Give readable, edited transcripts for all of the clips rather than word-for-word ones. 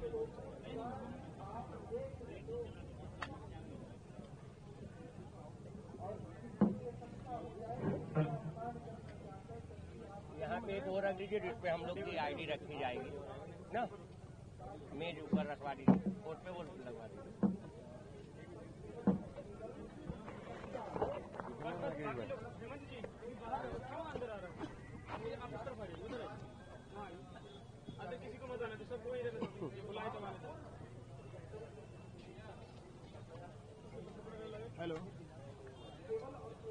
यहाँ पे एक और रख दीजिए जिसपे हम लोग की आईडी रखी जाएगी ना, मेज ऊपर रखवा दीजिए, कोर्ट पे वो लगवा दीजिए। किसी को मत आना, सबको इधर बुलाए तो आने। हेलो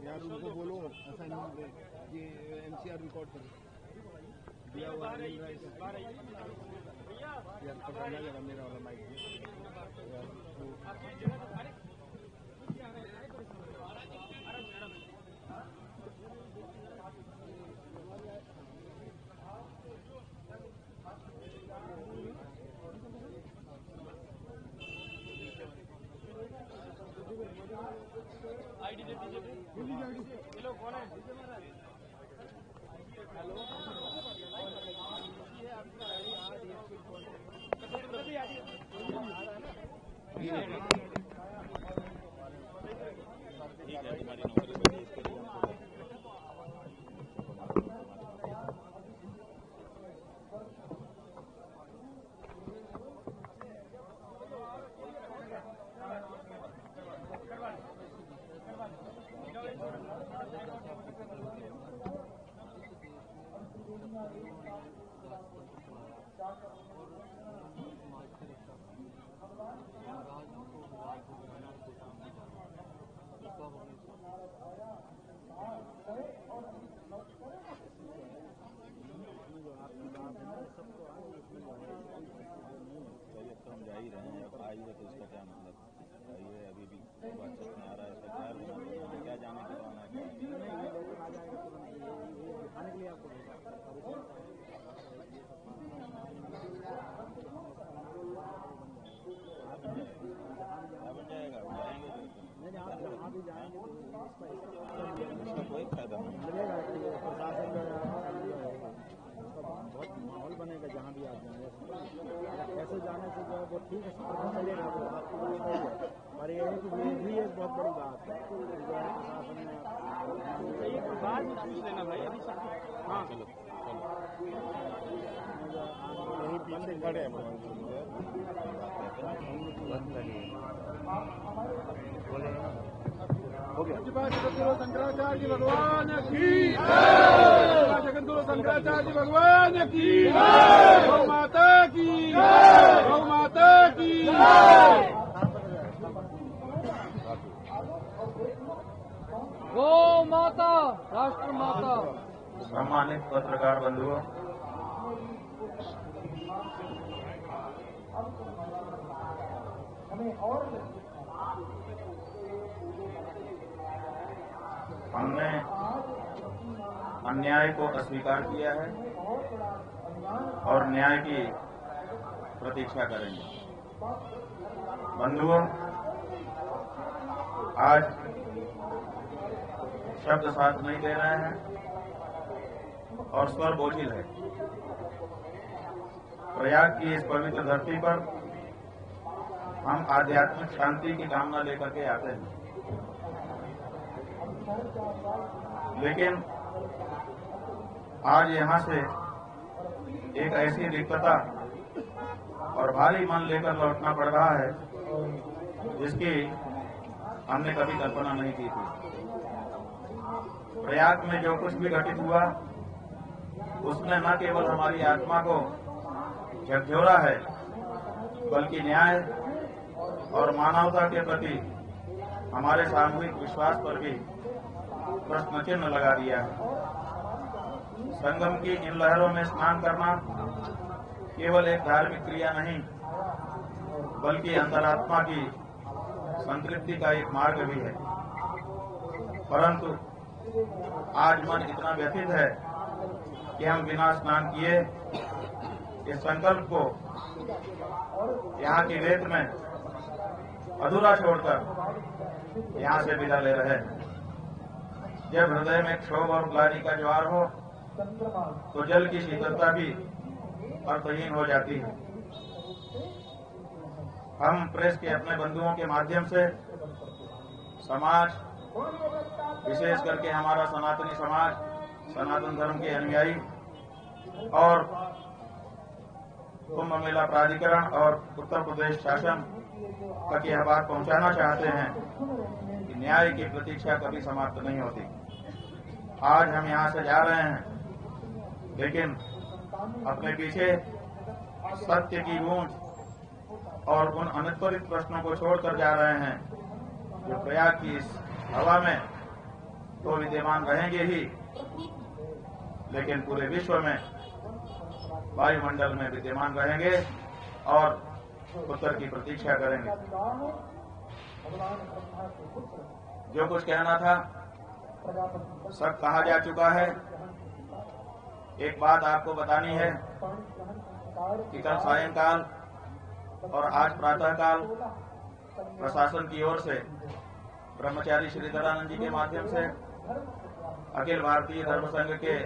यार, उनको बोलो असाइनमेंट ये एमसीआर रिकॉर्ड करो, दिया हुआ है यार, पकड़ जाएगा मेरा वाला माइक। आईडी दे दीजिए, ये लोग कौन है? हेलो, ठीक है, तुम्हारी नौकरी बनी, इसके लिए हम जा ही रहे हैं, अब आई है तो इसका क्या मतलब ये अभी भी बातचीत में आ रहा है, इसका क्या होना, क्या जाने के बाद खाने के लिए आपको बन जाएगा, जहाँ भी जाएंगे इसका कोई फायदा नहीं मिलेगा, प्रशासन बहुत माहौल बनेगा जहाँ भी आप जाएंगे। कैसे जाने से जो है वो ठीक है, पता चलेगा वो आपको, और ये है कि ये भी एक बहुत बड़ी बात है जो है प्रशासन ने बाद में पूछ लेना भाई, अभी हाँ चलो यही पीछे खड़े हैं हो गया। जगतगुरु शंकराचार्य भगवान की जय, जगतगुरु शंकराचार्य भगवान की जय, गौ माता की जय, गौ माता की जय, गौ माता, राष्ट्र माता। सम्मानित पत्रकार बंधुओं, हमने अन्याय को अस्वीकार किया है और न्याय की प्रतीक्षा करेंगे। बंधुओं, आज शब्द साथ नहीं दे रहे हैं और स्वर बोझिल है। प्रयाग की इस पवित्र धरती पर हम आध्यात्मिक शांति की कामना लेकर के आते हैं, लेकिन आज यहाँ से एक ऐसी रिक्तता और भारी मन लेकर लौटना पड़ रहा है जिसकी हमने कभी कल्पना नहीं की थी। प्रयाग में जो कुछ भी घटित हुआ उसने न केवल हमारी आत्मा को झकझोरा है, बल्कि न्याय और मानवता के प्रति हमारे सामूहिक विश्वास पर भी प्रश्न चिन्ह लगा दिया है। संगम की इन लहरों में स्नान करना केवल एक धार्मिक क्रिया नहीं, बल्कि अंतरात्मा की संतृप्ति का एक मार्ग भी है। परंतु आज मन इतना व्यथित है कि हम बिना स्नान किए इस संकल्प को यहाँ की रेत में अधूरा छोड़कर यहाँ से विदा ले रहे हैं। जब हृदय में क्षोभ और ग्लानि का ज्वार हो तो जल की शीतलता भी अर्थहीन हो जाती है। हम प्रेस के अपने बंधुओं के माध्यम से समाज, विशेष करके हमारा सनातनी समाज, सनातन धर्म के अनुयायी और कुंभ मेला प्राधिकरण और उत्तर प्रदेश शासन तक यह बात पहुंचाना चाहते हैं कि न्याय की प्रतीक्षा कभी समाप्त नहीं होती। आज हम यहां से जा रहे हैं, लेकिन अपने पीछे सत्य की गूंज और उन अनुत्तरित प्रश्नों को छोड़कर जा रहे हैं जो प्रयाग की इस हवा में तो विद्यमान रहेंगे ही, लेकिन पूरे विश्व में वायुमंडल में विद्यमान रहेंगे और उत्तर की प्रतीक्षा करेंगे। जो कुछ कहना था सब कहा जा चुका है। एक बात आपको बतानी है कि कल सायंकाल और आज प्रातःकाल प्रशासन की ओर से ब्रह्मचारी श्रीधरानंद जी के माध्यम से अखिल भारतीय धर्म संघ के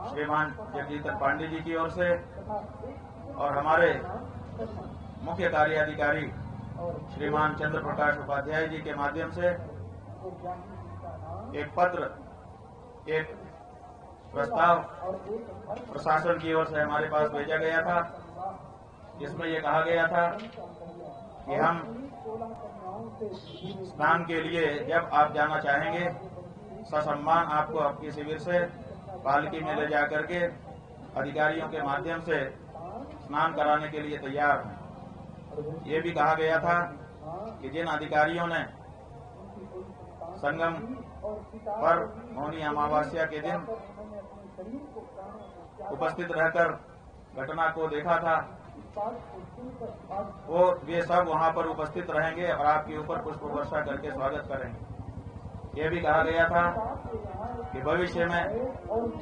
श्रीमान जगजीतन पांडे जी की ओर से और हमारे मुख्य कार्याधिकारी श्रीमान चंद्र प्रकाश उपाध्याय जी के माध्यम से एक पत्र, एक प्रस्ताव प्रशासन की ओर से हमारे पास भेजा गया था, जिसमें यह कहा गया था कि हम स्नान के लिए जब आप जाना चाहेंगे ससम्मान आपको आपके शिविर से पालकी में ले जाकर के अधिकारियों के माध्यम से स्नान कराने के लिए तैयार हैं। ये भी कहा गया था कि जिन अधिकारियों ने संगम पर मौनी अमावस्या के दिन उपस्थित रहकर घटना को देखा था, वो वे सब वहां पर उपस्थित रहेंगे और आपके ऊपर पुष्प वर्षा करके स्वागत करेंगे। ये भी कहा गया था कि भविष्य में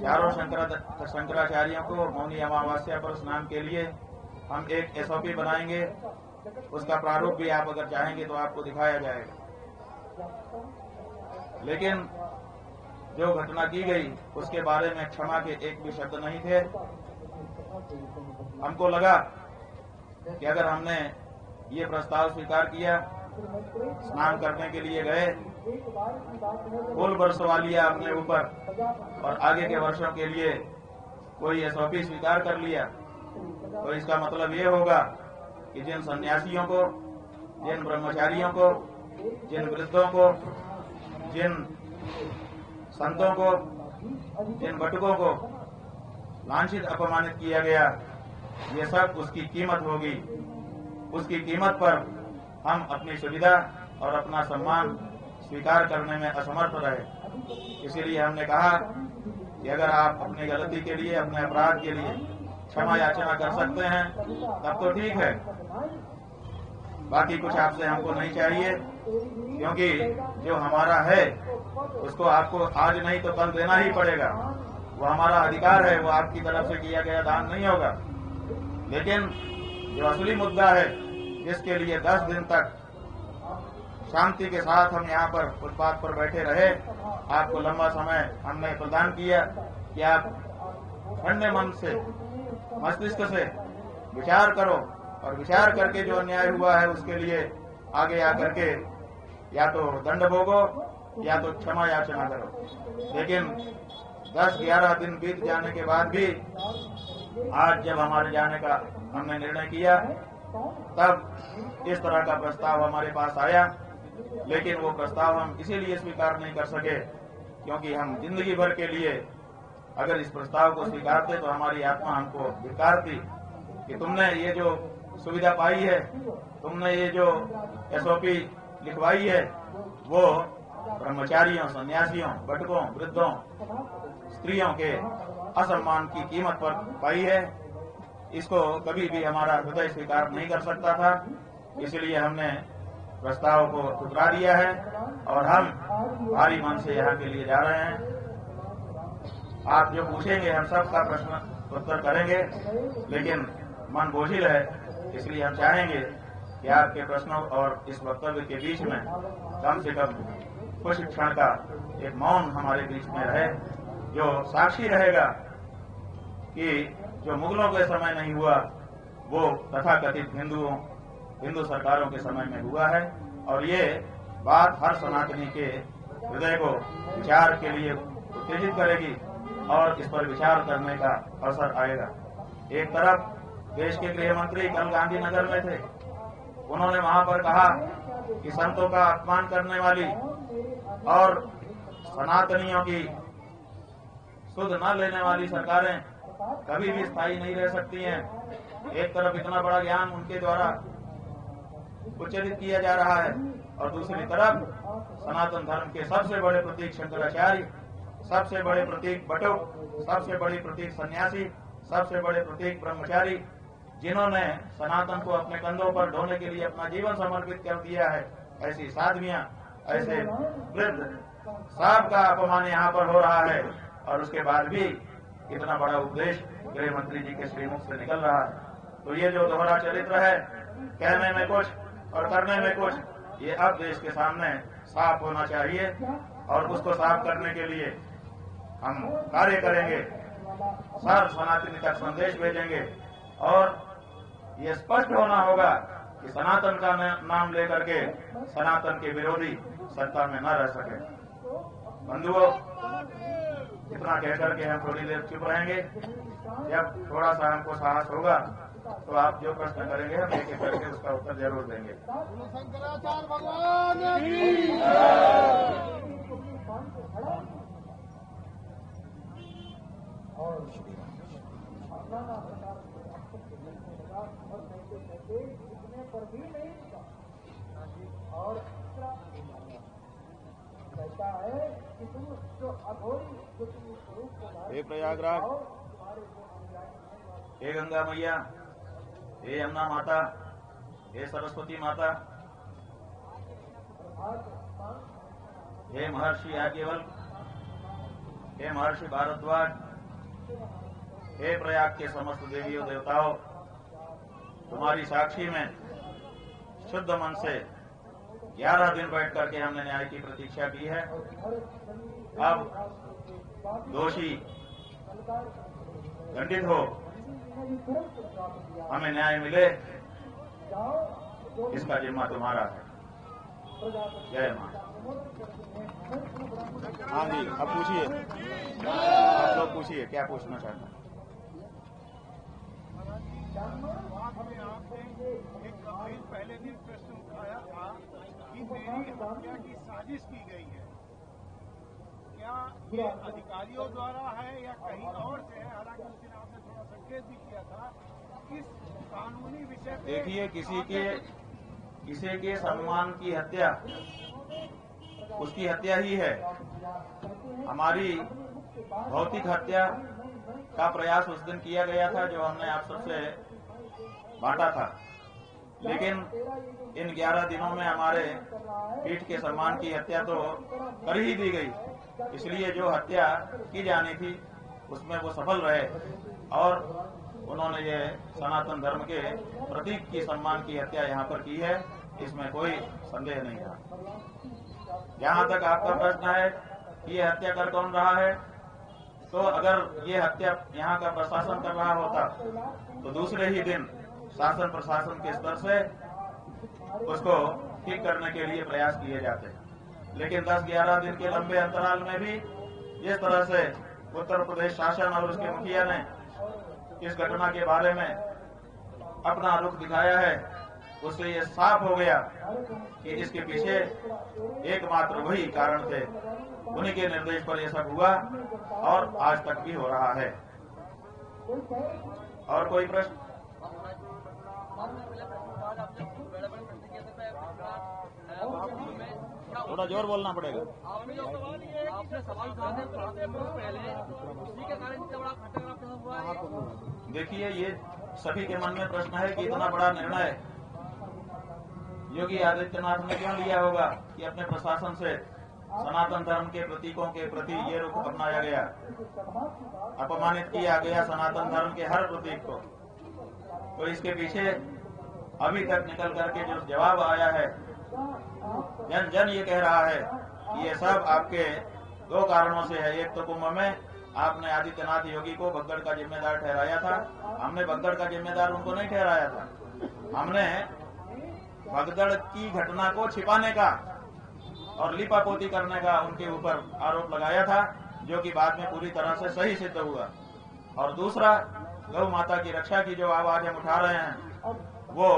चारों शंकराचार्यों को मौनी अमावस्या पर स्नान के लिए हम एक SOP बनाएंगे। उसका प्रारूप भी आप अगर चाहेंगे तो आपको दिखाया जाएगा। लेकिन जो घटना की गई उसके बारे में क्षमा के एक भी शब्द नहीं थे। हमको लगा कि अगर हमने ये प्रस्ताव स्वीकार किया, स्नान करने के लिए गए, फुल बरसवा लिया अपने ऊपर और आगे के वर्षों के लिए कोई SOP स्वीकार कर लिया, तो इसका मतलब ये होगा कि जिन सन्यासियों को, जिन ब्रह्मचारियों को, जिन वृद्धों को, जिन संतों को, जिन बटुकों को लांछित अपमानित किया गया, ये सब उसकी कीमत होगी। उसकी कीमत पर हम अपनी सुविधा और अपना सम्मान स्वीकार करने में असमर्थ रहे। इसीलिए हमने कहा कि अगर आप अपनी गलती के लिए, अपने अपराध के लिए क्षमा याचना कर सकते हैं तब तो ठीक है, बाकी कुछ आपसे हमको नहीं चाहिए, क्योंकि जो हमारा है उसको आपको आज नहीं तो कल देना ही पड़ेगा। वो हमारा अधिकार है, वो आपकी तरफ से किया गया दान नहीं होगा। लेकिन जो असली मुद्दा है, जिसके लिए 10 दिन तक शांति के साथ हम यहाँ पर फुटपाथ पर बैठे रहे, आपको लंबा समय हमने प्रदान किया कि आप ठंडे मन से, मस्तिष्क से विचार करो और विचार करके जो अन्याय हुआ है उसके लिए आगे आकर के या तो दंड भोगो या तो क्षमा याचना करो। लेकिन 10-11 दिन बीत जाने के बाद भी आज जब हमारे जाने का हमने निर्णय किया, तब इस तरह का प्रस्ताव हमारे पास आया। लेकिन वो प्रस्ताव हम इसीलिए स्वीकार नहीं कर सके क्योंकि हम जिंदगी भर के लिए अगर इस प्रस्ताव को स्वीकारते तो हमारी आत्मा हमको धिक्कारती कि तुमने ये जो सुविधा पाई है, तुमने ये जो SOP लिखवाई है, वो ब्रह्मचारियों, सन्यासियों, बटकों, वृद्धों, स्त्रियों के असम्मान की कीमत पर पाई है। इसको कभी भी हमारा हृदय स्वीकार नहीं कर सकता था। इसलिए हमने प्रस्ताव को ठुकरा दिया है और हम भारी मन से यहाँ के लिए जा रहे हैं। आप जो पूछेंगे हम सबका प्रश्न उत्तर करेंगे, लेकिन मन बोझिल है, इसलिए हम चाहेंगे कि आपके प्रश्नों और इस वक्तव्य के बीच में कम से कम कुछ क्षण का एक मौन हमारे बीच में रहे, जो साक्षी रहेगा कि जो मुगलों के समय नहीं हुआ वो तथाकथित हिंदुओं हिंदू सरकारों के समय में हुआ है और ये बात हर सनातनी के हृदय को विचार के लिए उत्तेजित करेगी और इस पर विचार करने का अवसर आएगा। एक तरफ देश के गृह मंत्री कल गांधीनगर में थे, उन्होंने वहां पर कहा कि संतों का अपमान करने वाली और सनातनियों की सुध न लेने वाली सरकारें कभी भी स्थायी नहीं रह सकती हैं। एक तरफ इतना बड़ा ज्ञान उनके द्वारा उच्चारित किया जा रहा है और दूसरी तरफ सनातन धर्म के सबसे बड़े प्रतीक शंकराचार्य, सबसे बड़े प्रतीक बटुक, सबसे बड़ी प्रतीक सन्यासी, सबसे बड़े प्रतीक ब्रह्मचारी, जिन्होंने सनातन को अपने कंधों पर ढोने के लिए अपना जीवन समर्पित कर दिया है, ऐसी साधवियां, ऐसे वृद्ध सबका अपमान यहाँ पर हो रहा है और उसके बाद भी इतना बड़ा उपदेश गृह मंत्री जी के श्रीमुख से निकल रहा है। तो ये जो दोहरा चरित्र है, कहने में कुछ और करने में कुछ, ये अब देश के सामने साफ होना चाहिए और उसको साफ करने के लिए हम कार्य करेंगे, सर्व सनातनी तक संदेश भेजेंगे और ये स्पष्ट होना होगा कि सनातन का नाम लेकर के सनातन के विरोधी सत्ता में न रह सके। बंधुओं, इतना कहकर के हम थोड़ी देर चुप रहेंगे। जब थोड़ा सा हमको साहस होगा तो आप जो प्रश्न करेंगे हम एक एक करके उसका उत्तर जरूर देंगे। शंकराचार्य भगवान की और कहता है कि तुम जो अघोरी जो तुम स्वरूप को हे प्रयागराज, हे गंगा मैया, हे यमुना माता, हे सरस्वती माता, हे महर्षि याज्ञवल्क्य, हे महर्षि भारद्वाज, हे प्रयाग के समस्त देवियों देवताओं, तुम्हारी साक्षी में शुद्ध मन से 11 दिन बैठ करके हमने न्याय की प्रतीक्षा की है। अब दोषी दंडित हो, हमें न्याय मिले, इसका जिम्मा तुम्हारा है। जय मां। हाँ जी, अब पूछिए, आप लोग पूछिए, क्या पूछना चाहते हैं? आपने एक गंभीर पहले दिन प्रश्न उठाया था कि मेरी हत्या की साजिश की गई है। क्या ये अधिकारियों द्वारा है या कहीं और से है? हालांकि उस दिन आपने थोड़ा संकेत भी किया था। इस कानूनी विषय पे देखिए, किसी के सम्मान की हत्या उसकी हत्या ही है। हमारी भौतिक हत्या का प्रयास उस दिन किया गया था जो हमने आप सबसे बांटा था, लेकिन इन 11 दिनों में हमारे पीठ के सम्मान की हत्या तो कर ही दी गई। इसलिए जो हत्या की जानी थी उसमें वो सफल रहे और उन्होंने ये सनातन धर्म के प्रतीक की सम्मान की हत्या यहाँ पर की है, इसमें कोई संदेह नहीं था। जहाँ तक आपका प्रश्न है कि ये हत्या कर कौन रहा है, तो अगर ये हत्या यहाँ का प्रशासन कर रहा होता तो दूसरे ही दिन शासन प्रशासन के स्तर से उसको ठीक करने के लिए प्रयास किए जाते हैं। लेकिन 10-11 दिन के लंबे अंतराल में भी जिस तरह से उत्तर प्रदेश शासन और उसके मुखिया ने इस घटना के बारे में अपना रुख दिखाया है, उससे ये साफ हो गया कि इसके पीछे एकमात्र वही कारण थे। उन्हीं के निर्देश पर यह सब हुआ और आज तक भी हो रहा है। और कोई प्रश्न? थोड़ा जोर बोलना पड़ेगा। आपने सवाल पहले उसी के कारण इतना बड़ा घटनाक्रम हुआ है। देखिए, ये सभी के मन में प्रश्न है कि इतना बड़ा निर्णय योगी आदित्यनाथ ने क्यों लिया होगा कि अपने प्रशासन से सनातन धर्म के प्रतीकों के प्रति ये रुख अपनाया गया, अपमानित किया गया सनातन धर्म के हर प्रतीक को। तो इसके पीछे अभी तक निकल करके जो जवाब आया है, जन जन ये कह रहा है कि ये सब आपके 2 कारणों से है। एक तो कुंभ में आपने आदित्यनाथ योगी को भगदड़ का जिम्मेदार ठहराया था, हमने भगदड़ का जिम्मेदार उनको नहीं ठहराया था। हमने भगदड़ की घटना को छिपाने का और लिपापोती करने का उनके ऊपर आरोप लगाया था, जो कि बाद में पूरी तरह से सही सिद्ध हुआ। और दूसरा, गौ माता की रक्षा की जो आवाज हम उठा रहे हैं वो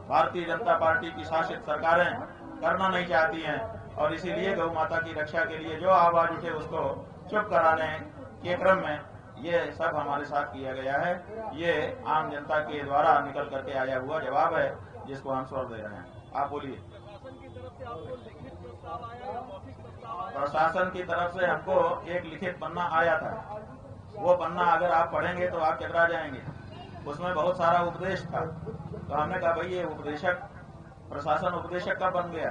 भारतीय जनता पार्टी की शासित सरकारें करना नहीं चाहती हैं, और इसीलिए गौ माता की रक्षा के लिए जो आवाज उठे उसको चुप कराने के क्रम में ये सब हमारे साथ किया गया है। ये आम जनता के द्वारा निकल करके आया हुआ जवाब है, जिसको हम स्वर दे रहे हैं। आप बोलिए। प्रशासन की तरफ से आपको लिखित प्रस्ताव आया या मौखिक प्रस्ताव आया? प्रशासन की तरफ से हमको एक लिखित पन्ना आया था। वो पन्ना अगर आप पढ़ेंगे तो आप चकरा जाएंगे। उसमें बहुत सारा उपदेश था। तो हमने कहा भाई ये उपदेशक, प्रशासन उपदेशक कब बन गया?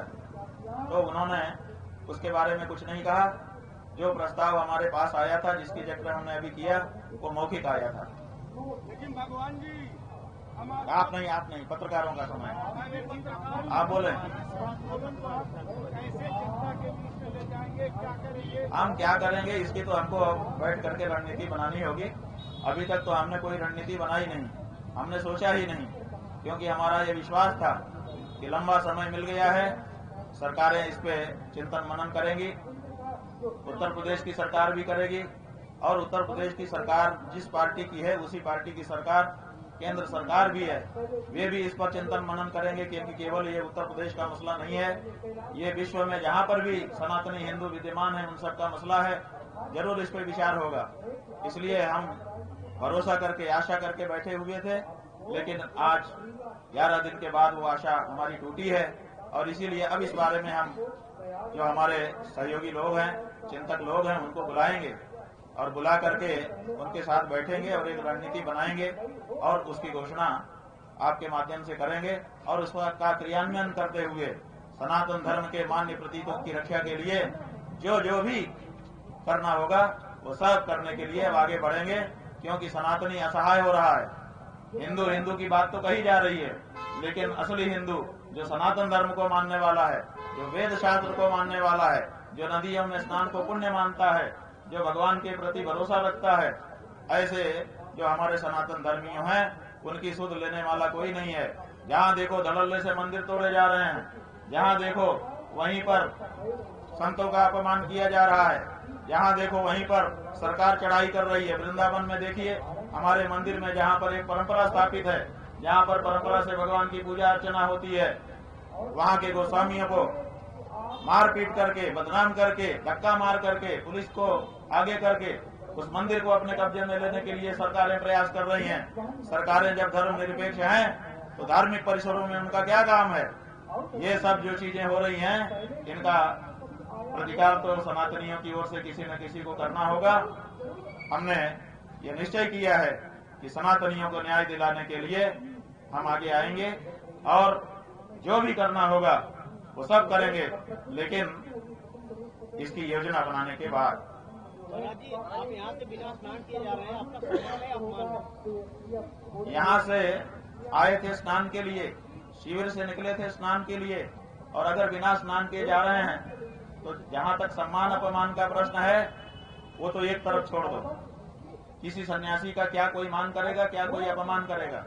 तो उन्होंने उसके बारे में कुछ नहीं कहा। जो प्रस्ताव हमारे पास आया था, जिसकी चर्चा हमने अभी किया, वो मौखिक आया था। लेकिन भगवान जी आप नहीं, पत्रकारों का समय है। आप बोले। कैसे जनता के बीच में ले जाएंगे, क्या करेंगे? हम क्या करेंगे इसकी तो हमको बैठ करके रणनीति बनानी होगी। अभी तक तो हमने कोई रणनीति बनाई नहीं, हमने सोचा ही नहीं, क्योंकि हमारा ये विश्वास था कि लंबा समय मिल गया है, सरकारें इस पे चिंतन मनन करेंगी। उत्तर प्रदेश की सरकार भी करेगी, और उत्तर प्रदेश की सरकार जिस पार्टी की है उसी पार्टी की सरकार केंद्र सरकार भी है, वे भी इस पर चिंतन मनन करेंगे, क्योंकि केवल ये उत्तर प्रदेश का मसला नहीं है, ये विश्व में जहाँ पर भी सनातनी हिंदू विद्यमान है उन सबका मसला है। जरूर इस पर विचार होगा। इसलिए हम भरोसा करके, आशा करके बैठे हुए थे, लेकिन आज 11 दिन के बाद वो आशा हमारी टूटी है। और इसीलिए अब इस बारे में हम जो हमारे सहयोगी लोग हैं, चिंतक लोग हैं, उनको बुलाएंगे और बुला करके उनके साथ बैठेंगे और एक रणनीति बनाएंगे और उसकी घोषणा आपके माध्यम से करेंगे। और उसका क्रियान्वयन करते हुए सनातन धर्म के मान्य प्रतीकों की रक्षा के लिए जो भी करना होगा वो सब करने के लिए अब आगे बढ़ेंगे, क्योंकि सनातनी असहाय हो रहा है। हिंदू की बात तो कही जा रही है, लेकिन असली हिंदू जो सनातन धर्म को मानने वाला है, जो वेद शास्त्र को मानने वाला है, जो नदियों में स्नान को पुण्य मानता है, जो भगवान के प्रति भरोसा रखता है, ऐसे जो हमारे सनातन धर्मियों हैं उनकी सुध लेने वाला कोई नहीं है। जहाँ देखो धड़ल्ले से मंदिर तोड़े जा रहे हैं, जहाँ देखो वहीं पर संतों का अपमान किया जा रहा है, जहाँ देखो वहीं पर सरकार चढ़ाई कर रही है। वृंदावन में देखिए, हमारे मंदिर में जहाँ पर एक परंपरा स्थापित है, जहाँ पर परंपरा से भगवान की पूजा अर्चना होती है, वहाँ के गोस्वामियों को मारपीट करके, बदनाम करके, धक्का मार करके, पुलिस को आगे करके उस मंदिर को अपने कब्जे में लेने के लिए सरकारें प्रयास कर रही हैं। सरकारें जब धर्म निरपेक्ष हैं तो धार्मिक परिसरों में उनका क्या काम है? ये सब जो चीजें हो रही हैं, इनका प्रतिकार तो सनातनियों की ओर से किसी न किसी को करना होगा। हमने ये निश्चय किया है कि सनातनियों को न्याय दिलाने के लिए हम आगे आएंगे और जो भी करना होगा वो सब करेंगे, लेकिन इसकी योजना बनाने के बाद। जी, आप यहाँ से बिना स्नान किए जा रहे हैं, आपका सम्मान है अपमान? यहाँ से आए थे स्नान के लिए, शिविर से निकले थे स्नान के लिए, और अगर बिना स्नान किए जा रहे हैं तो जहाँ तक सम्मान अपमान का प्रश्न है वो तो एक तरफ छोड़ दो। किसी सन्यासी का क्या कोई मान करेगा, क्या कोई अपमान करेगा?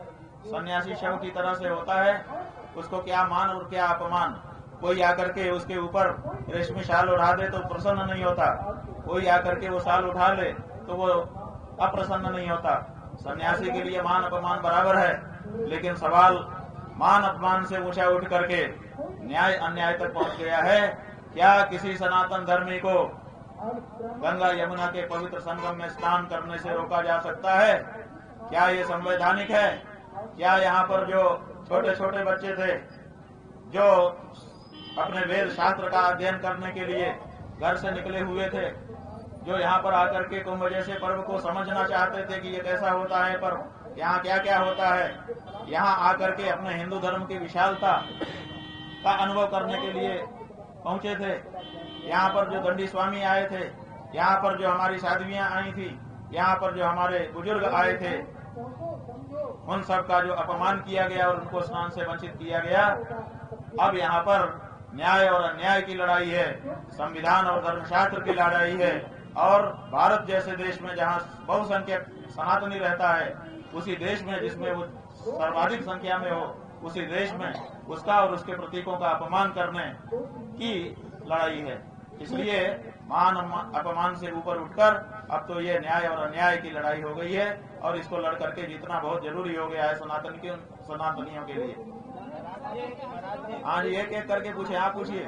सन्यासी शव की तरह से होता है, उसको क्या मान और क्या अपमान। कोई आकर के उसके ऊपर रेशमी शाल उठा दे तो प्रसन्न नहीं होता, कोई आकर के वो शाल उठा ले तो वो अप्रसन्न नहीं होता। सन्यासी के लिए मान अपमान बराबर है, लेकिन सवाल मान अपमान से ऊंचा उठ करके न्याय अन्याय तक पहुंच गया है। क्या किसी सनातन धर्मी को गंगा यमुना के पवित्र संगम में स्नान करने से रोका जा सकता है? क्या ये संवैधानिक है? क्या यहाँ पर जो छोटे छोटे बच्चे थे जो अपने वेद शास्त्र का अध्ययन करने के लिए घर से निकले हुए थे, जो यहाँ पर आकर के कुंभ जैसे पर्व को समझना चाहते थे कि ये कैसा होता है पर्व, यहाँ क्या क्या होता है, यहाँ आकर के अपने हिंदू धर्म की विशालता का अनुभव करने के लिए पहुंचे थे। यहाँ पर जो दंडी स्वामी आए थे, यहाँ पर जो हमारी साध्वियां आई थी, यहाँ पर जो हमारे बुजुर्ग आए थे, उन सब का जो अपमान किया गया और उनको स्नान से वंचित किया गया। अब यहाँ पर न्याय और अन्याय की लड़ाई है, संविधान और धर्मशास्त्र की लड़ाई है। और भारत जैसे देश में जहाँ बहुसंख्यक सनातनी रहता है, उसी देश में जिसमें वो सर्वाधिक संख्या में हो, उसी देश में उसका और उसके प्रतीकों का अपमान करने की लड़ाई है। इसलिए मान अपमान से ऊपर उठकर अब तो ये न्याय और अन्याय की लड़ाई हो गई है और इसको लड़ करके जीतना बहुत जरूरी हो गया है सनातनियों के लिए। हाँ जी, एक एक करके पूछे, आप पूछिए।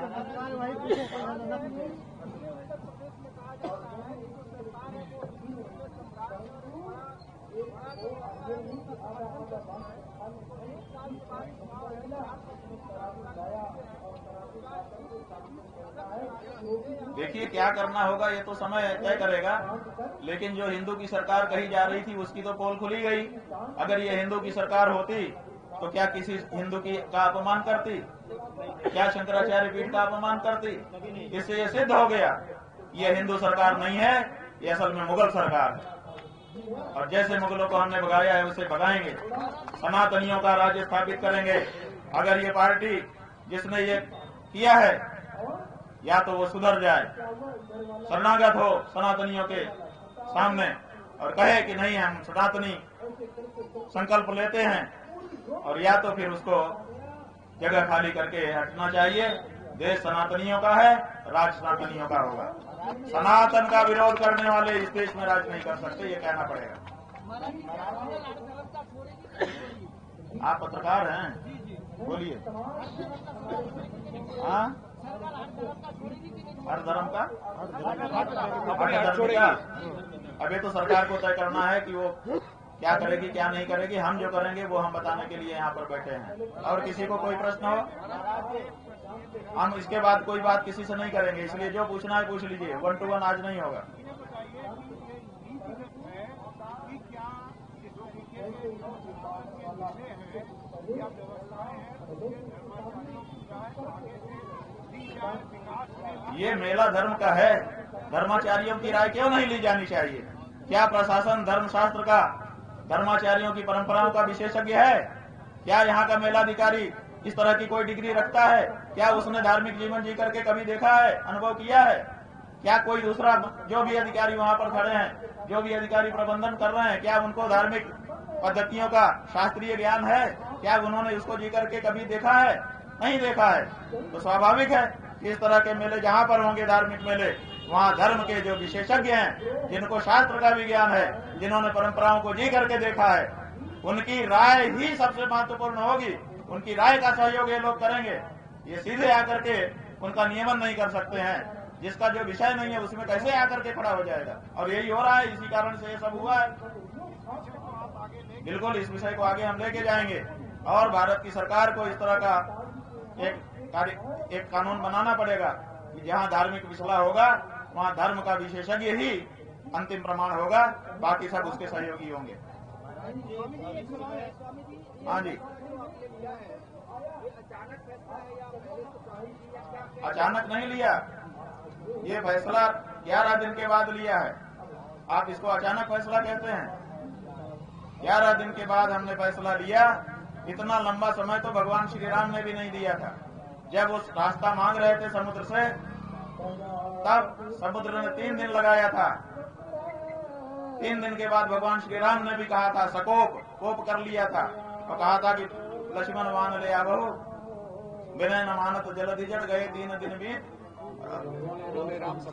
देखिए क्या करना होगा ये तो समय तय करेगा, लेकिन जो हिंदू की सरकार कही जा रही थी उसकी तो पोल खुली गई। अगर ये हिंदू की सरकार होती तो क्या किसी हिंदू की का अपमान करती? क्या शंकराचार्य पीठ का अपमान करती? इससे ये सिद्ध हो गया ये हिंदू सरकार नहीं है, ये असल में मुगल सरकार है। और जैसे मुगलों को हमने भगाया है उसे भगाएंगे, सनातनियों का राज्य स्थापित करेंगे। अगर ये पार्टी जिसने ये किया है या तो वो सुधर जाए, शरणागत हो सनातनियों के सामने और कहे कि नहीं हम सनातनी संकल्प लेते हैं, और या तो फिर उसको जगह खाली करके हटना चाहिए। देश सनातनियों का है, राज सनातनियों का होगा। सनातन का विरोध करने वाले इस देश में राज नहीं कर सकते, ये कहना पड़ेगा। आप पत्रकार हैं, बोलिए। हाँ, हर धर्म का अभी तो सरकार को तय करना है कि वो क्या करेगी क्या नहीं करेगी। हम जो करेंगे वो हम बताने के लिए यहाँ पर बैठे हैं। और किसी को कोई प्रश्न हो, हम इसके बाद कोई बात किसी से नहीं करेंगे, इसलिए जो पूछना है पूछ लीजिए। 1 to 1 आज नहीं होगा। ये मेला धर्म का है, धर्माचार्यों की राय क्यों नहीं ली जानी चाहिए? क्या प्रशासन धर्मशास्त्र का, धर्माचार्यों की परंपराओं का विशेषज्ञ है? क्या यहाँ का मेलाधिकारी इस तरह की कोई डिग्री रखता है? क्या उसने धार्मिक जीवन जी करके कभी देखा है, अनुभव किया है? क्या कोई दूसरा जो भी अधिकारी वहाँ पर खड़े हैं, जो भी अधिकारी प्रबंधन कर रहे हैं, क्या उनको धार्मिक पद्धतियों का शास्त्रीय ज्ञान है? क्या उन्होंने उसको जी करके कभी देखा है? नहीं देखा है। तो स्वाभाविक है कि इस तरह के मेले जहाँ पर होंगे, धार्मिक मेले, वहाँ धर्म के जो विशेषज्ञ हैं, जिनको शास्त्र का विज्ञान है, जिन्होंने परंपराओं को जी करके देखा है, उनकी राय ही सबसे महत्वपूर्ण होगी। उनकी राय का सहयोग ये लोग करेंगे। ये सीधे आकर के उनका नियमन नहीं कर सकते हैं। जिसका जो विषय नहीं है उसमें कैसे आकर के खड़ा हो जाएगा? और यही हो रहा है, इसी कारण से ये सब हुआ है। बिल्कुल इस विषय को आगे हम लेके जाएंगे और भारत की सरकार को इस तरह का एक कानून बनाना पड़ेगा कि जहाँ धार्मिक विसला होगा वहाँ धर्म का विशेषज्ञ ही अंतिम प्रमाण होगा, बाकी सब उसके सहयोगी होंगे। हाँ जी, अचानक नहीं लिया, ये फैसला 11 दिन के बाद लिया है। आप इसको अचानक फैसला कहते हैं? 11 दिन के बाद हमने फैसला लिया। इतना लंबा समय तो भगवान श्री राम ने भी नहीं दिया था। जब वो रास्ता मांग रहे थे समुद्र से, तब समुद्र ने 3 दिन लगाया था। 3 दिन के बाद भगवान श्री राम ने भी कहा था, कोप कर लिया था और कहा था कि लक्ष्मण वान ले आवो, विनय न मानत जल्दी जट गए 3 दिन बीत,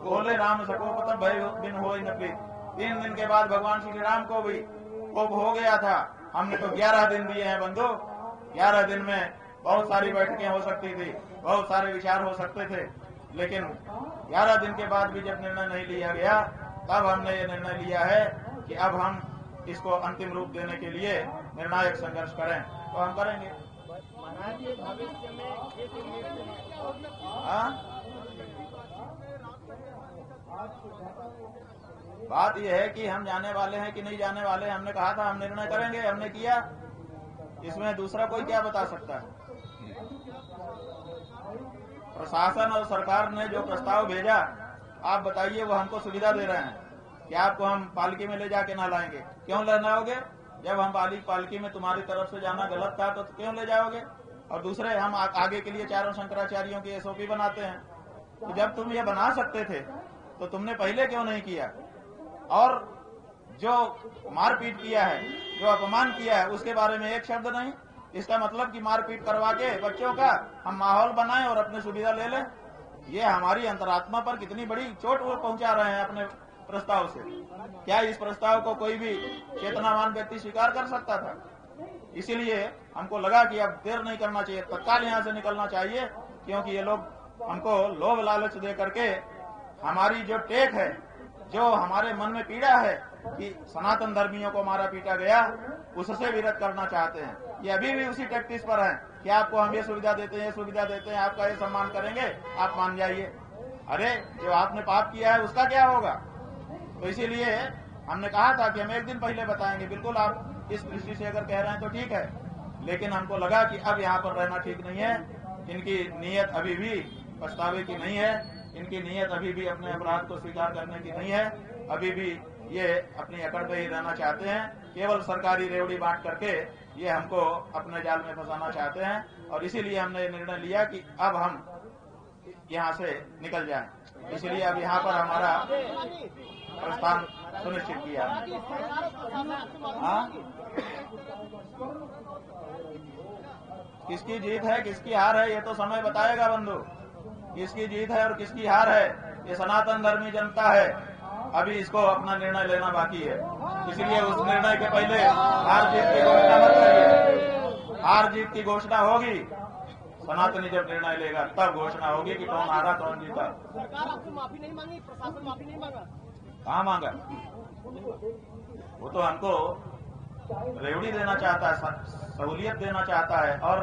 बोले राम सकोप तब भय दिन हो न प्रीत। 3 दिन के बाद भगवान श्री राम को भी कोप हो गया था। हमने तो 11 दिन दिए हैं बंधु। 11 दिन में बहुत सारी बैठकें हो सकती थी, बहुत सारे विचार हो सकते थे, लेकिन 11 दिन के बाद भी जब निर्णय नहीं लिया गया, तब हमने ये निर्णय लिया है कि अब हम इसको अंतिम रूप देने के लिए निर्णायक संघर्ष करें, तो हम करेंगे। बात यह है कि हम जाने वाले हैं कि नहीं जाने वाले। हमने कहा था हम निर्णय करेंगे, हमने किया। इसमें दूसरा कोई क्या बता सकता है? प्रशासन और सरकार ने जो प्रस्ताव भेजा, आप बताइए, वो हमको सुविधा दे रहे हैं कि आपको हम पालकी में ले जाके ना लाएंगे। क्यों ले लाओगे? जब हम पालकी में तुम्हारी तरफ से जाना गलत था तो क्यों ले जाओगे? और दूसरे हम आगे के लिए चारों शंकराचार्यों की SOP बनाते हैं। तो जब तुम ये बना सकते थे तो तुमने पहले क्यों नहीं किया? और जो मारपीट किया है, जो अपमान किया है, उसके बारे में एक शब्द नहीं। इसका मतलब कि मारपीट करवा के बच्चों का हम माहौल बनाएं और अपनी सुविधा ले लें। ये हमारी अंतरात्मा पर कितनी बड़ी चोट वो पहुंचा रहे हैं अपने प्रस्ताव से। क्या इस प्रस्ताव को कोई भी चेतनावान व्यक्ति स्वीकार कर सकता था? इसीलिए हमको लगा कि अब देर नहीं करना चाहिए, तत्काल यहाँ से निकलना चाहिए, क्योंकि ये लोग हमको लोभ लालच दे करके हमारी जो टेक है, जो हमारे मन में पीड़ा है कि सनातन धर्मियों को मारा पीटा गया, उससे विरत करना चाहते हैं। ये अभी भी उसी टैक्टिस पर है कि आपको हम ये सुविधा देते हैं, ये सुविधा देते हैं, आपका ये सम्मान करेंगे, आप मान जाइए। अरे जो आपने पाप किया है उसका क्या होगा? तो इसीलिए हमने कहा था कि हम एक दिन पहले बताएंगे। बिल्कुल आप इस दृष्टि से अगर कह रहे हैं तो ठीक है, लेकिन हमको लगा कि अब यहाँ पर रहना ठीक नहीं है। इनकी नीयत अभी भी पछतावे की नहीं है, इनकी नीयत अभी भी अपने अपराध को स्वीकार करने की नहीं है। अभी भी ये अपनी अकड़ पे ही रहना चाहते हैं, केवल सरकारी रेवड़ी बांट करके ये हमको अपने जाल में फंसाना चाहते हैं। और इसीलिए हमने निर्णय लिया कि अब हम यहाँ से निकल जाएं। इसलिए अब यहाँ पर हमारा प्रस्थान सुनिश्चित किया। हाँ, किसकी जीत है किसकी हार है ये तो समय बताएगा बंधु। किसकी जीत है और किसकी हार है ये सनातन धर्मी जनता है। अभी इसको अपना निर्णय लेना बाकी है। इसलिए उस निर्णय के पहले हार जीत की घोषणा मत करिए। हार जीत की घोषणा होगी, सनातनी जब निर्णय लेगा तब घोषणा होगी कि कौन हारा कौन जीता। सरकार आपसे माफी नहीं मांगी, प्रशासन माफी नहीं मांगा? कहाँ मांगा? वो तो हमको रेवड़ी देना चाहता है, सहूलियत देना चाहता है और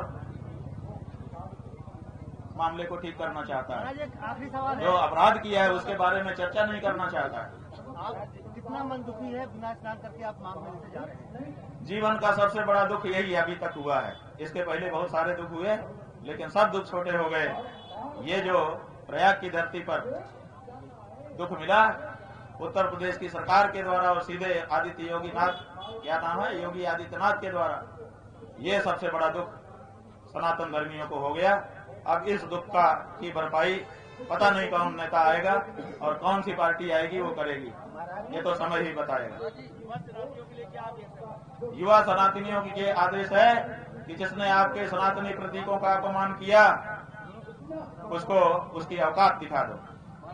मामले को ठीक करना चाहता है। एक आखिरी सवाल है, जो अपराध किया है उसके बारे में चर्चा नहीं करना चाहता है। आप कितना मन दुखी है बिना स्नान करके आप मांग में जा रहे हैं? जीवन का सबसे बड़ा दुख यही अभी तक हुआ है। इसके पहले बहुत सारे दुख हुए, लेकिन सब दुख छोटे हो गए। ये जो प्रयाग की धरती पर दुख मिला उत्तर प्रदेश की सरकार के द्वारा और सीधे आदित्य योगी नाथ, क्या नाम है, योगी आदित्यनाथ के द्वारा, ये सबसे बड़ा दुख सनातन धर्मियों को हो गया। अब इस दुख की भरपाई पता नहीं कौन नेता आएगा और कौन सी पार्टी आएगी वो करेगी, ये तो समय ही बताएगा। युवा सनातनियों के आदेश है कि जिसने आपके सनातनी प्रतीकों का अपमान किया उसको उसकी औकात दिखा दो।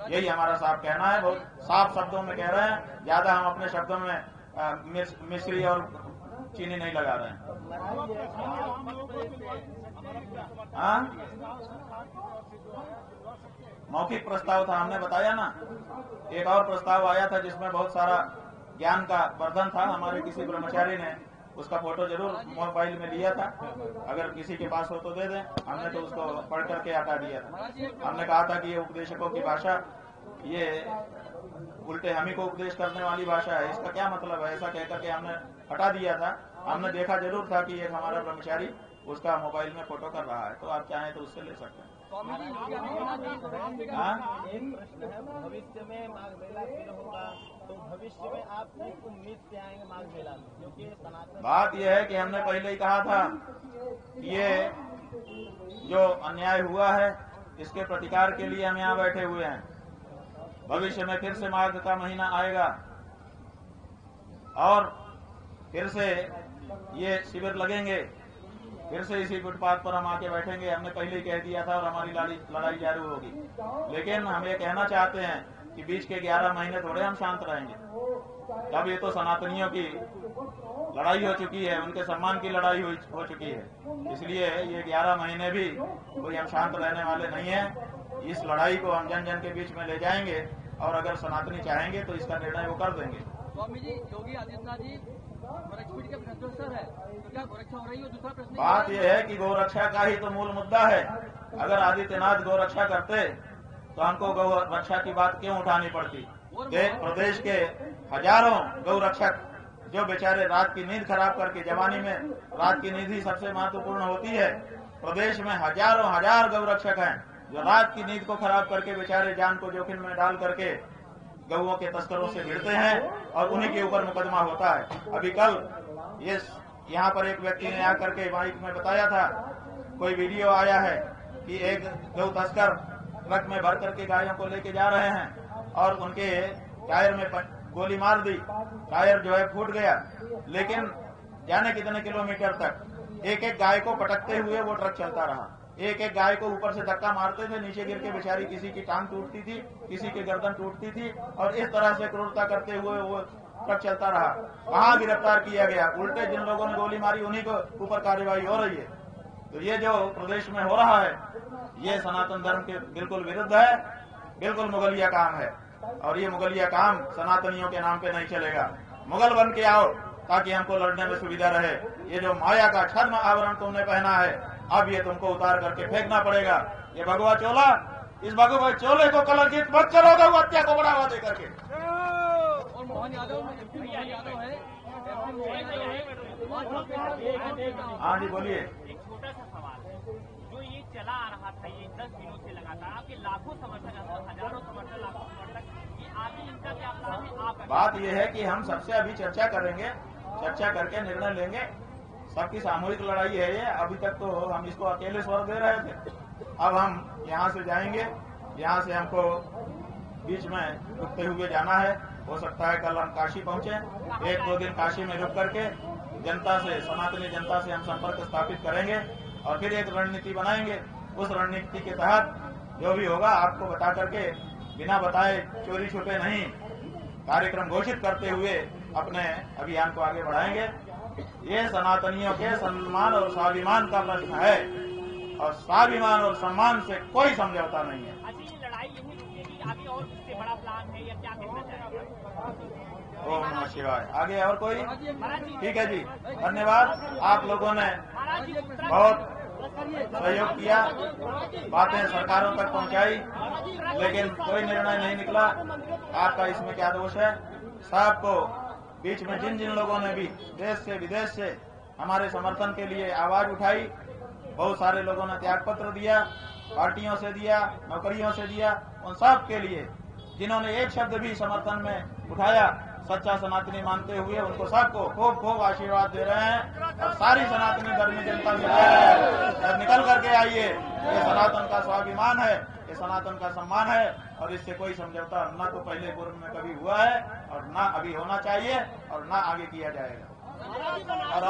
यही हमारा साफ कहना है। बहुत साफ शब्दों में कह रहे हैं, ज्यादा हम अपने शब्दों में मिश्री और चीनी नहीं लगा रहे हैं। हाँ, मौखिक प्रस्ताव था, हमने बताया ना। एक और प्रस्ताव आया था जिसमें बहुत सारा ज्ञान का वर्धन था। हमारे किसी ब्रह्मचारी ने उसका फोटो जरूर मोबाइल में लिया था, अगर किसी के पास हो तो दे दें। हमने तो उसको पढ़ करके हटा दिया था। हमने कहा था कि ये उपदेशकों की भाषा, ये उल्टे हम ही को उपदेश करने वाली भाषा है, इसका क्या मतलब है, ऐसा कहकर के हमने हटा दिया था। हमने देखा जरूर था कि एक हमारा ब्रह्मचारी उसका मोबाइल में फोटो कर रहा है, तो आप चाहें तो उससे ले सकते हैं। हाँ? भविष्य में माघ मेला फिर होगा, तो भविष्य में आप एक उम्मीद से आएंगे माघ मेला में, क्योंकि सनातन बात यह है कि हमने पहले ही कहा था कि ये जो अन्याय हुआ है इसके प्रतिकार के लिए हम यहाँ बैठे हुए हैं। भविष्य में फिर से माघ का महीना आएगा और फिर से ये शिविर लगेंगे, फिर से इसी फुटपाथ पर हम आके बैठेंगे। हमने पहले ही कह दिया था और हमारी लड़ाई जारी होगी। लेकिन हम ये कहना चाहते हैं कि बीच के 11 महीने थोड़े हम शांत रहेंगे। अब ये तो सनातनियों की लड़ाई हो चुकी है, उनके सम्मान की लड़ाई हो चुकी है। इसलिए ये 11 महीने भी कोई हम शांत रहने वाले नहीं है। इस लड़ाई को हम जन जन के बीच में ले जाएंगे और अगर सनातनी चाहेंगे तो इसका निर्णय वो कर देंगे। स्वामी जी, योगी आदित्यनाथ जी गोरक्षपीठ के प्रोफेसर है, तो क्या गोरक्षा हो रही है? दूसरा प्रश्न बात यह है कि गोरक्षा का ही तो मूल मुद्दा है। अगर आदित्यनाथ गोरक्षा करते तो हमको गौ रक्षा की बात क्यों उठानी पड़ती? प्रदेश के हजारों गौ रक्षक जो बेचारे रात की नींद खराब करके, जवानी में रात की नींद ही सबसे महत्वपूर्ण होती है, प्रदेश में हजारों हजार गौ रक्षक हैं जो रात की नींद को खराब करके बेचारे जान को जोखिम में डाल करके गौओं के तस्करों से भिड़ते हैं और उन्हीं के ऊपर मुकदमा होता है। अभी कल ये यहाँ पर एक व्यक्ति ने आकर के माइक में बताया था, कोई वीडियो आया है कि एक गौ तस्कर ट्रक में भर करके गायों को लेके जा रहे हैं और उनके टायर में गोली मार दी, टायर जो है फूट गया। लेकिन जाने कितने किलोमीटर तक एक एक गाय को पटकते हुए वो ट्रक चलता रहा। एक एक गाय को ऊपर से धक्का मारते थे, नीचे गिर के बेचारी किसी की टांग टूटती थी, किसी की गर्दन टूटती थी, और इस तरह से क्रूरता करते हुए वो ट्रक चलता रहा। वहां गिरफ्तार किया गया। उल्टे जिन लोगों ने गोली मारी उन्हीं को ऊपर कार्रवाई हो रही है। तो ये जो प्रदेश में हो रहा है ये सनातन धर्म के बिल्कुल विरुद्ध है, बिल्कुल मुगलिया काम है। और ये मुगलिया काम सनातनियों के नाम पे नहीं चलेगा। मुगल बन के आओ ताकि हमको लड़ने में सुविधा रहे। ये जो माया का छद्म आवरण तुमने पहना है, अब ये तुमको उतार करके फेंकना पड़ेगा। ये भगवा चोला, इस भगवा चोले को कलंकित मत करो गौ हत्या को बढ़ावा दे करके। और मोहन यादव है, हाँ जी बोलिए। एक छोटा सा सवाल है, जो ये चला आ रहा था ये 10 दिनों से लगातार, आपके लाखों समर्थक, हजारों समर्थक, लाखों समर्थक, ये आगे इनका क्या प्लान है? आप बात यह है कि हम सबसे अभी चर्चा करेंगे, चर्चा करके निर्णय लेंगे। सबकी सामूहिक लड़ाई है ये। अभी तक तो हम इसको अकेले स्वर दे रहे थे, अब हम यहाँ से जाएंगे। यहाँ से हमको बीच में रुकते हुए जाना है। हो सकता है कल हम काशी पहुंचे, 1-2 दिन काशी में रुक करके जनता से, सनातनी जनता से हम संपर्क स्थापित करेंगे और फिर एक रणनीति बनाएंगे। उस रणनीति के तहत जो भी होगा आपको बता करके, बिना बताए चोरी छुपे नहीं, कार्यक्रम घोषित करते हुए अपने अभियान को आगे बढ़ाएंगे। ये सनातनियों के सम्मान और स्वाभिमान का प्रश्न है और स्वाभिमान और सम्मान से कोई समझौता नहीं है। अच्छा, ये लड़ाई यही रुकेगी, आगे और इससे बड़ा प्लान है या क्या कहना चाहेंगे? ओम नमः शिवाय। आगे और कोई? महाराज जी, ठीक है जी, धन्यवाद। आप लोगों ने महाराज जी बहुत सहयोग किया, बातें सरकारों तक पहुंचाई, लेकिन कोई निर्णय नहीं निकला। आपका इसमें क्या दोष है? सबको बीच में जिन जिन लोगों ने भी देश से विदेश से हमारे समर्थन के लिए आवाज उठाई, बहुत सारे लोगों ने त्याग पत्र दिया, पार्टियों से दिया, नौकरियों से दिया, उन सब के लिए जिन्होंने एक शब्द भी समर्थन में उठाया, सच्चा सनातनी मानते हुए उनको सबको खूब खूब आशीर्वाद दे रहे हैं। और सारी सनातनी धर्मी जनता से कह रहे हैं निकल करके आइए। ये सनातन का स्वाभिमान है, ये सनातन का सम्मान है और इससे कोई समझौता न तो पहले पूर्व में कभी हुआ है और न अभी होना चाहिए और न आगे किया जाएगा। और